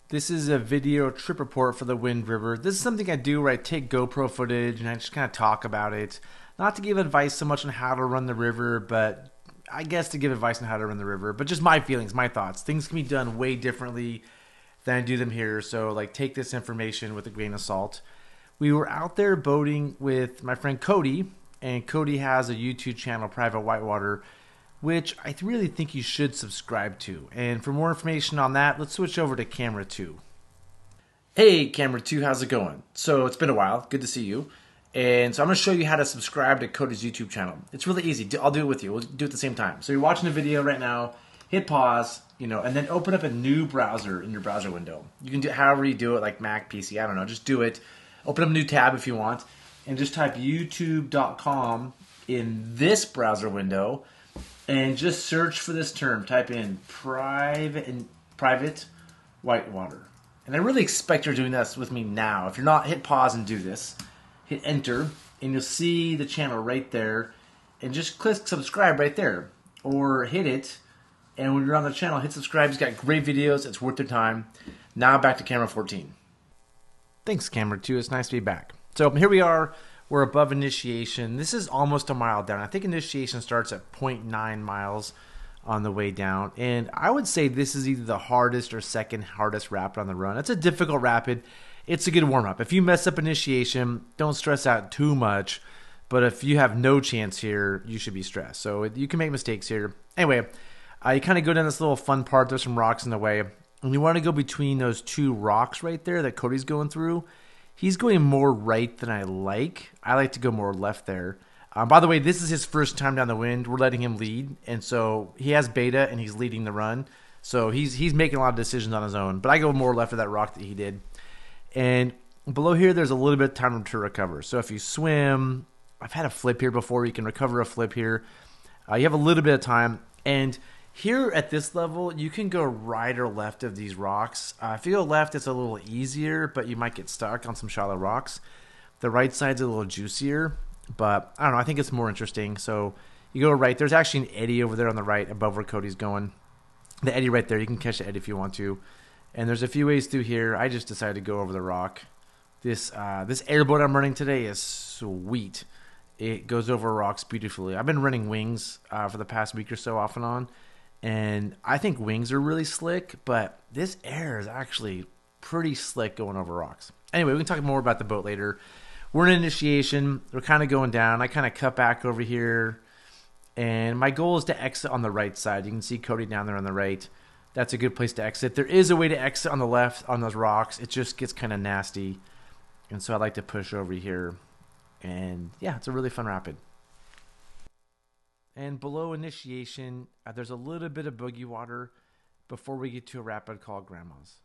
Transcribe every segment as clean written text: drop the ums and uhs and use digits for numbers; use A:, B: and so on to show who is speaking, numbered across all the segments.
A: This is a video trip report for the Wind River. This is something I do where I take GoPro footage and I just kind of talk about it. Not to give advice so much on how to run the river, but I guess to give advice on how to run the river. But just my feelings, my thoughts. Things can be done way differently than I do them here. So like take this information with a grain of salt. We were out there boating with my friend Cody, and Cody has a YouTube channel, Private Whitewater, which I really think you should subscribe to. And for more information on that, let's switch over to camera 2. Hey, camera 2, how's it going? So it's been a while. Good to see you. And so I'm going to show you how to subscribe to Cody's YouTube channel. It's really easy. I'll do it with you. We'll do it at the same time. So you're watching a video right now, hit pause, and then open up a new browser in your browser window. You can do it however you do it, like Mac, PC, I don't know. Just do it. Open up a new tab if you want, and just type youtube.com in this browser window. And just search for this term. Type in private whitewater. And I really expect you're doing this with me now. If you're not, hit pause and do this. Hit enter, and you'll see the channel right there. And just click subscribe right there. Or hit it, and when you're on the channel, hit subscribe. It's got great videos. It's worth your time. Now back to camera 14. Thanks, camera 2. It's nice to be back. So here we are. We're above initiation. This is almost a mile down. I think initiation starts at 0.9 miles on the way down. And I would say this is either the hardest or second hardest rapid on the run. It's a difficult rapid. It's a good warm-up. If you mess up initiation, don't stress out too much. But if you have no chance here, you should be stressed. So you can make mistakes here. Anyway, you kind of go down this little fun part. There's some rocks in the way. And you want to go between those two rocks right there that Cody's going through. He's going more right than I like. I like to go more left there. By the way, this is his first time down the wind. We're letting him lead, and so he has beta, and he's leading the run. So he's making a lot of decisions on his own. But I go more left of that rock that he did. And below here, there's a little bit of time to recover. So if you swim, I've had a flip here before. You can recover a flip here. You have a little bit of time. And here at this level, you can go right or left of these rocks. If you go left, it's a little easier, but you might get stuck on some shallow rocks. The right side's a little juicier, but I don't know. I think it's more interesting. So you go right. There's actually an eddy over there on the right above where Cody's going. The eddy right there. You can catch the eddy if you want to. And there's a few ways through here. I just decided to go over the rock. This airboat I'm running today is sweet. It goes over rocks beautifully. I've been running wings for the past week or so off and on. And I think wings are really slick, but this air is actually pretty slick going over rocks. Anyway, we can talk more about the boat later. We're in initiation. We're kind of going down. I kind of cut back over here. And my goal is to exit on the right side. You can see Cody down there on the right. That's a good place to exit. There is a way to exit on the left on those rocks. It just gets kind of nasty. And so I like to push over here. And yeah, it's a really fun rapid. And below initiation, there's a little bit of boogie water before we get to a rapid called Grandma's.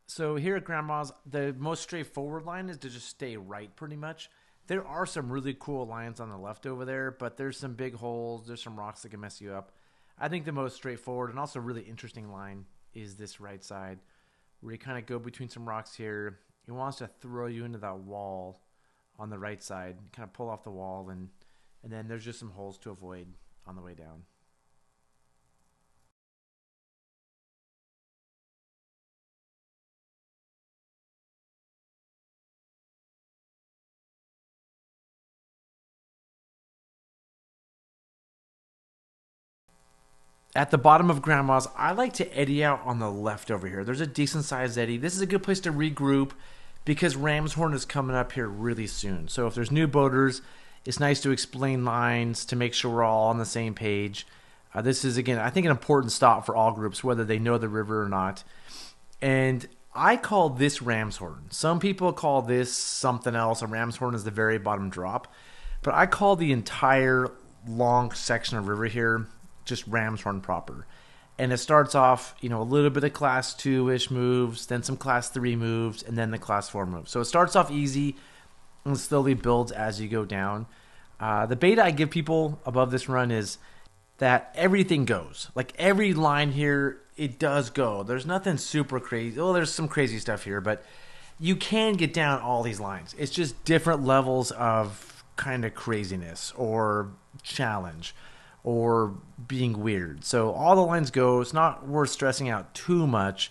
A: So here at Grandma's, the most straightforward line is to just stay right pretty much. There are some really cool lines on the left over there, but there's some big holes. There's some rocks that can mess you up. I think the most straightforward and also really interesting line is this right side, where you kind of go between some rocks here. He wants to throw you into that wall on the right side, kind of pull off the wall, and then there's just some holes to avoid on the way down. At the bottom of Grandma's, I like to eddy out on the left over here. There's a decent sized eddy. This is a good place to regroup because Ramshorn is coming up here really soon. So if there's new boaters, it's nice to explain lines to make sure we're all on the same page. This is, again, I think an important stop for all groups, whether they know the river or not. And I call this Ramshorn. Some people call this something else. A Ramshorn is the very bottom drop. But I call the entire long section of river here just Ramshorn proper. And it starts off, a little bit of class 2-ish moves, then some class 3 moves, and then the class 4 moves. So it starts off easy and slowly builds as you go down. The beta I give people above this run is that everything goes. Like every line here, it does go. There's nothing super crazy. Well, there's some crazy stuff here, but you can get down all these lines. It's just different levels of kind of craziness or challenge or being weird. So all the lines go. It's not worth stressing out too much.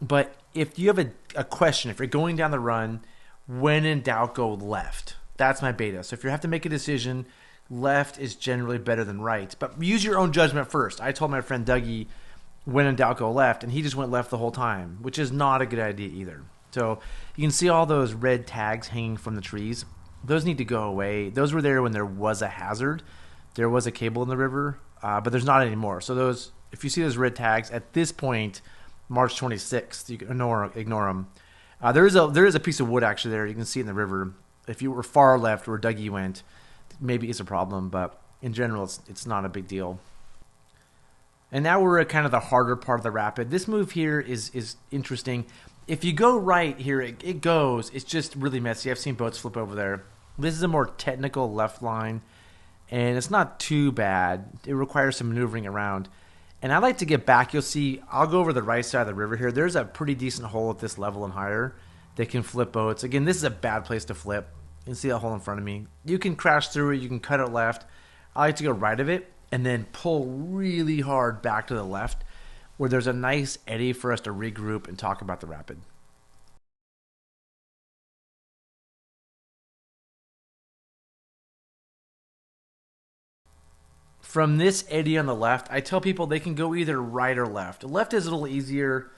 A: But if you have a question, if you're going down the run, when in doubt, go left. That's my beta. So if you have to make a decision, left is generally better than right. But use your own judgment first. I told my friend Dougie, when in doubt, go left, and he just went left the whole time, which is not a good idea either. So you can see all those red tags hanging from the trees. Those need to go away. Those were there when there was a hazard. There was a cable in the river, but there's not anymore. So those, if you see those red tags, at this point, March 26th, you can ignore them. There is a piece of wood actually there. You can see in the river. If you were far left where Dougie went, maybe it's a problem, but in general, it's not a big deal. And now we're at kind of the harder part of the rapid. This move here is interesting. If you go right here, it goes. It's just really messy. I've seen boats flip over there. This is a more technical left line, and it's not too bad. It requires some maneuvering around. And I like to get back. You'll see, I'll go over the right side of the river here. There's a pretty decent hole at this level and higher that can flip boats. Again, this is a bad place to flip. You can see that hole in front of me. You can crash through it. You can cut it left. I like to go right of it and then pull really hard back to the left where there's a nice eddy for us to regroup and talk about the rapid. From this eddy on the left, I tell people they can go either right or left. Left is a little easier.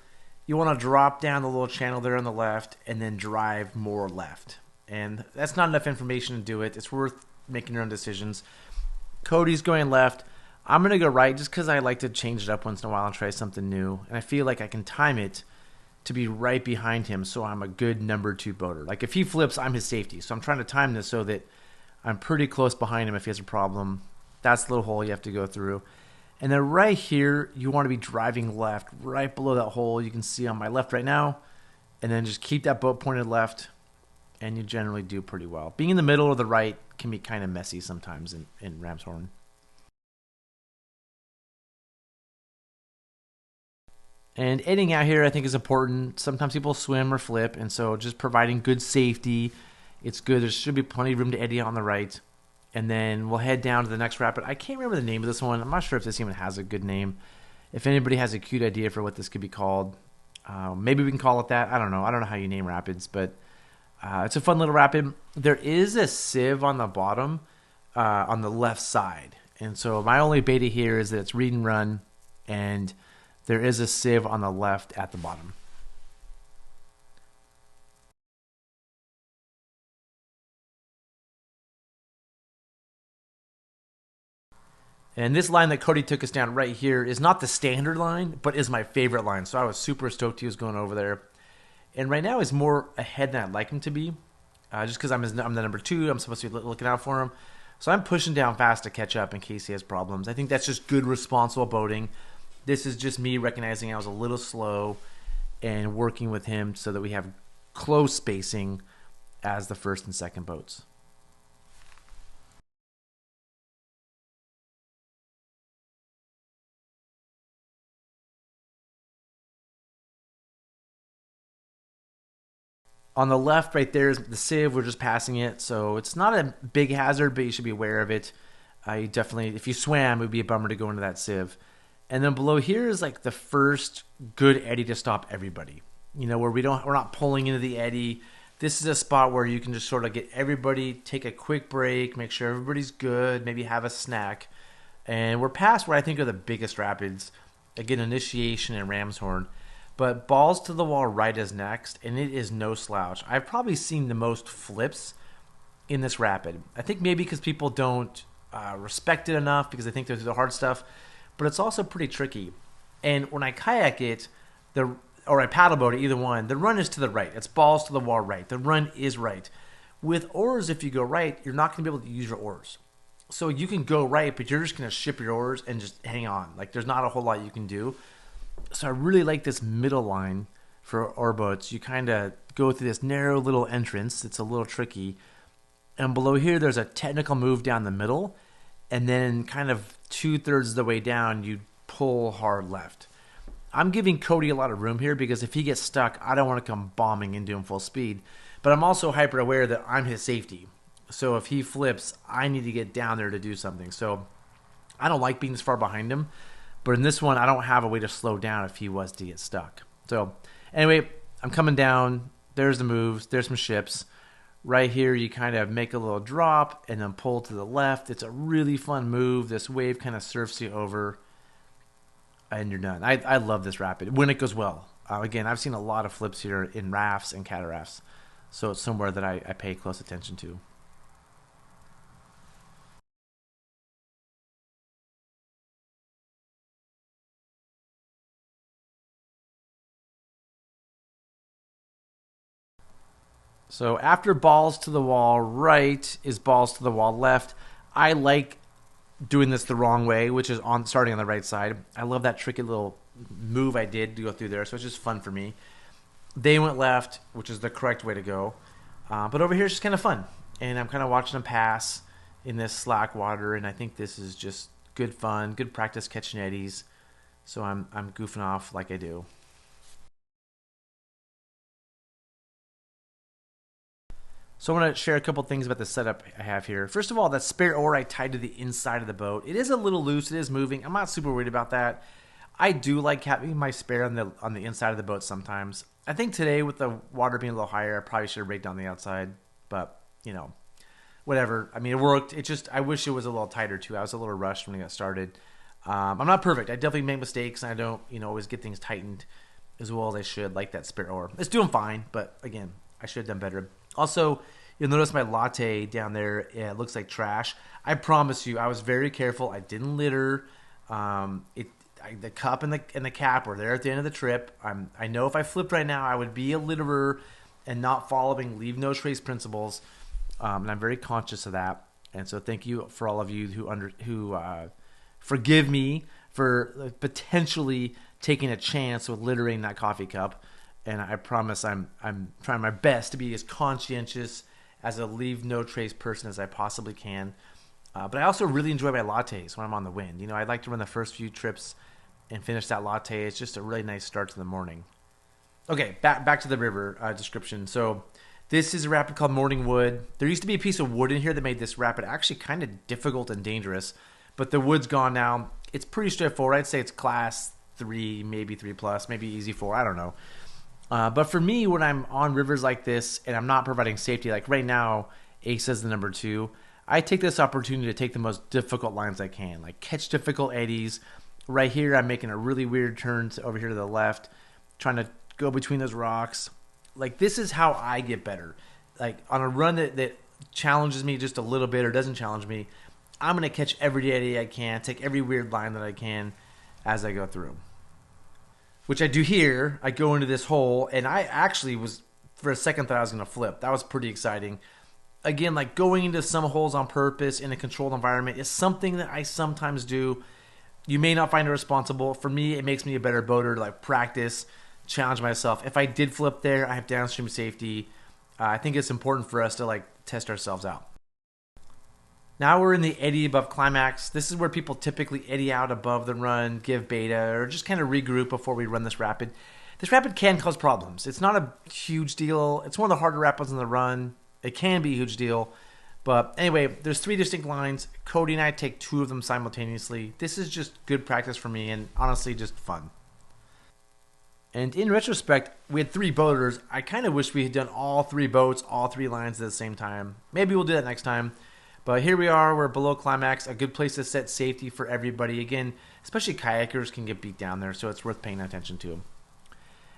A: You want to drop down the little channel there on the left and then drive more left. And that's not enough information to do it. It's worth making your own decisions. Cody's going left. I'm going to go right just because I like to change it up once in a while and try something new. And I feel like I can time it to be right behind him so I'm a good number 2 boater. Like if he flips, I'm his safety. So I'm trying to time this so that I'm pretty close behind him if he has a problem. That's the little hole you have to go through. And then right here, you want to be driving left, right below that hole you can see on my left right now. And then just keep that boat pointed left, and you generally do pretty well. Being in the middle or the right can be kind of messy sometimes in Ramshorn. And eddying out here I think is important. Sometimes people swim or flip, and so just providing good safety, it's good. There should be plenty of room to eddy on the right. And then we'll head down to the next rapid. I can't remember the name of this one. I'm not sure if this even has a good name. If anybody has a cute idea for what this could be called, maybe we can call it that. I don't know. I don't know how you name rapids, but it's a fun little rapid. There is a sieve on the bottom on the left side. And so my only beta here is that it's read and run, and there is a sieve on the left at the bottom. And this line that Cody took us down right here is not the standard line, but is my favorite line. So I was super stoked he was going over there. And right now he's more ahead than I'd like him to be. Just because I'm the number 2, I'm supposed to be looking out for him. So I'm pushing down fast to catch up in case he has problems. I think that's just good, responsible boating. This is just me recognizing I was a little slow and working with him so that we have close spacing as the first and second boats. On the left right there is the sieve. We're just passing it, so it's not a big hazard, but you should be aware of it. You definitely, if you swam, it would be a bummer to go into that sieve. And then below here is like the first good eddy to stop everybody. You know, where we're not pulling into the eddy. This is a spot where you can just sort of get everybody, take a quick break, make sure everybody's good, maybe have a snack. And we're past where I think are the biggest rapids. Again, Initiation and Ramshorn. But balls to the wall right is next, and it is no slouch. I've probably seen the most flips in this rapid. I think maybe because people don't respect it enough because they think they're the hard stuff, but it's also pretty tricky. And when I kayak it, or I paddleboat it, either one, the run is to the right. It's balls to the wall right. The run is right. With oars, if you go right, you're not going to be able to use your oars. So you can go right, but you're just going to ship your oars and just hang on. Like there's not a whole lot you can do. So I really like this middle line for oar boats. You kind of go through this narrow little entrance. It's a little tricky. And below here, there's a technical move down the middle. And then kind of 2/3 of the way down, you pull hard left. I'm giving Cody a lot of room here because if he gets stuck, I don't want to come bombing into him full speed. But I'm also hyper aware that I'm his safety. So if he flips, I need to get down there to do something. So I don't like being this far behind him. But in this one, I don't have a way to slow down if he was to get stuck. So anyway, I'm coming down. There's the moves. There's some ships. Right here, you kind of make a little drop and then pull to the left. It's a really fun move. This wave kind of surfs you over, and you're done. I love this rapid when it goes well. Again, I've seen a lot of flips here in rafts and catarafts, so it's somewhere that I pay close attention to. So after balls to the wall right is balls to the wall left. I like doing this the wrong way, which is on starting on the right side. I love that tricky little move I did to go through there, so it's just fun for me. They went left, which is the correct way to go. But over here it's just kind of fun, and I'm kind of watching them pass in this slack water, and I think this is just good fun, good practice catching eddies. So I'm goofing off like I do. So I want to share a couple things about the setup I have here. First of all, that spare oar I tied to the inside of the boat. It is a little loose. It is moving. I'm not super worried about that. I do like having my spare on the inside of the boat sometimes. I think today with the water being a little higher, I probably should have rigged on the outside. But, you know, whatever. I mean, it worked. It just, I wish it was a little tighter too. I was a little rushed when I got started. I'm not perfect. I definitely make mistakes, and I don't, always get things tightened as well as I should, like that spare oar. It's doing fine, but again, I should have done better. Also, you'll notice my latte down there, it looks like trash. I promise you, I was very careful. I didn't litter. The cup and the cap were there at the end of the trip. I know if I flipped right now, I would be a litterer and not following leave no trace principles. And I'm very conscious of that. And so thank you for all of you who forgive me for potentially taking a chance with littering that coffee cup. And I promise I'm trying my best to be as conscientious as a leave no trace person as I possibly can. But I also really enjoy my lattes when I'm on the wind. I'd like to run the first few trips and finish that latte. It's just a really nice start to the morning. Okay, back to the river description. So this is a rapid called Morning Wood. There used to be a piece of wood in here that made this rapid actually kind of difficult and dangerous. But the wood's gone now. It's pretty straightforward. I'd say it's class 3, maybe 3+, maybe easy 4. I don't know. But for me, when I'm on rivers like this and I'm not providing safety, like right now, Ace is the number 2, I take this opportunity to take the most difficult lines I can, like catch difficult eddies. Right here, I'm making a really weird turn over here to the left, trying to go between those rocks. Like, this is how I get better. Like, on a run that challenges me just a little bit or doesn't challenge me, I'm going to catch every eddy I can, take every weird line that I can as I go through. Which I do here. I go into this hole, and I actually was, for a second, thought I was going to flip. That was pretty exciting. Again, like going into some holes on purpose in a controlled environment is something that I sometimes do. You may not find it responsible. For me, it makes me a better boater to like practice, challenge myself. If I did flip there, I have downstream safety. I think it's important for us to like test ourselves out. Now we're in the eddy above Climax. This is where people typically eddy out above the run, give beta, or just kind of regroup before we run this rapid. This rapid can cause problems. It's not a huge deal. It's one of the harder rapids in the run. It can be a huge deal. But anyway, there's 3 distinct lines. Cody and I take 2 of them simultaneously. This is just good practice for me and honestly just fun. And in retrospect, we had 3 boaters. I kind of wish we had done all 3 boats, all 3 lines at the same time. Maybe we'll do that next time. But here we are. We're below Climax. A good place to set safety for everybody. Again, especially kayakers can get beat down there, so it's worth paying attention to.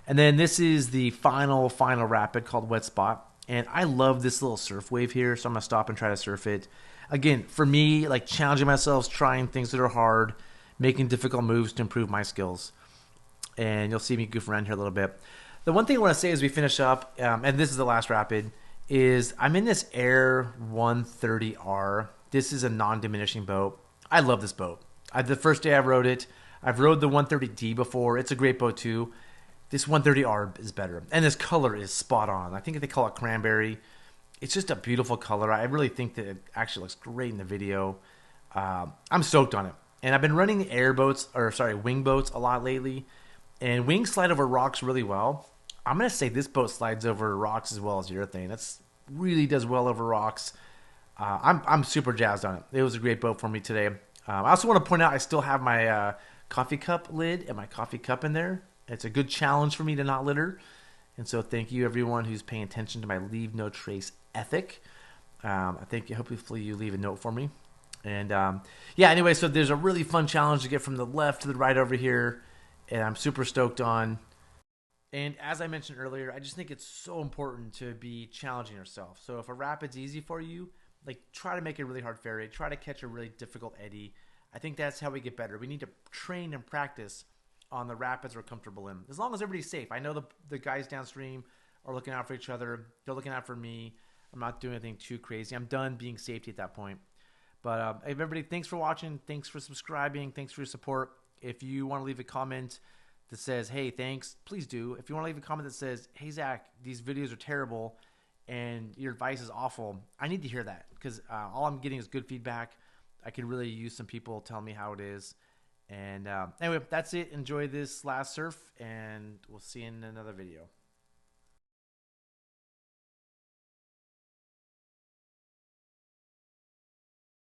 A: And then this is the final rapid called Wet Spot. And I love this little surf wave here, so I'm going to stop and try to surf it. Again, for me, like challenging myself, trying things that are hard, making difficult moves to improve my skills. And you'll see me goof around here a little bit. The one thing I want to say as we finish up, and this is the last rapid, is I'm in this Air 130R. This is a non-diminishing boat. I love this boat. The first day I rode it, I've rode the 130D before. It's a great boat too. This 130R is better. And this color is spot on. I think they call it cranberry. It's just a beautiful color. I really think that it actually looks great in the video. I'm stoked on it. And I've been running wing boats a lot lately. And wings slide over rocks really well. I'm going to say this boat slides over rocks as well as urethane. That's really does well over rocks. I'm super jazzed on it. It was a great boat for me today. I also want to point out I still have my coffee cup lid and my coffee cup in there. It's a good challenge for me to not litter. And so thank you everyone who's paying attention to my leave no trace ethic. I think hopefully you leave a note for me. And yeah, anyway, so there's a really fun challenge to get from the left to the right over here. And I'm super stoked on. And as I mentioned earlier, I just think it's so important to be challenging yourself. So if a rapid's easy for you, like try to make a really hard ferry, try to catch a really difficult eddy. I think that's how we get better. We need to train and practice on the rapids we're comfortable in. As long as everybody's safe. I know the guys downstream are looking out for each other. They're looking out for me. I'm not doing anything too crazy. I'm done being safety at that point. But everybody, thanks for watching. Thanks for subscribing. Thanks for your support. If you want to leave a comment that says, hey, thanks, please do. If you want to leave a comment that says, hey, Zach, these videos are terrible and your advice is awful, I need to hear that because all I'm getting is good feedback. I could really use some people telling me how it is. And anyway, that's it. Enjoy this last surf, and we'll see you in another video.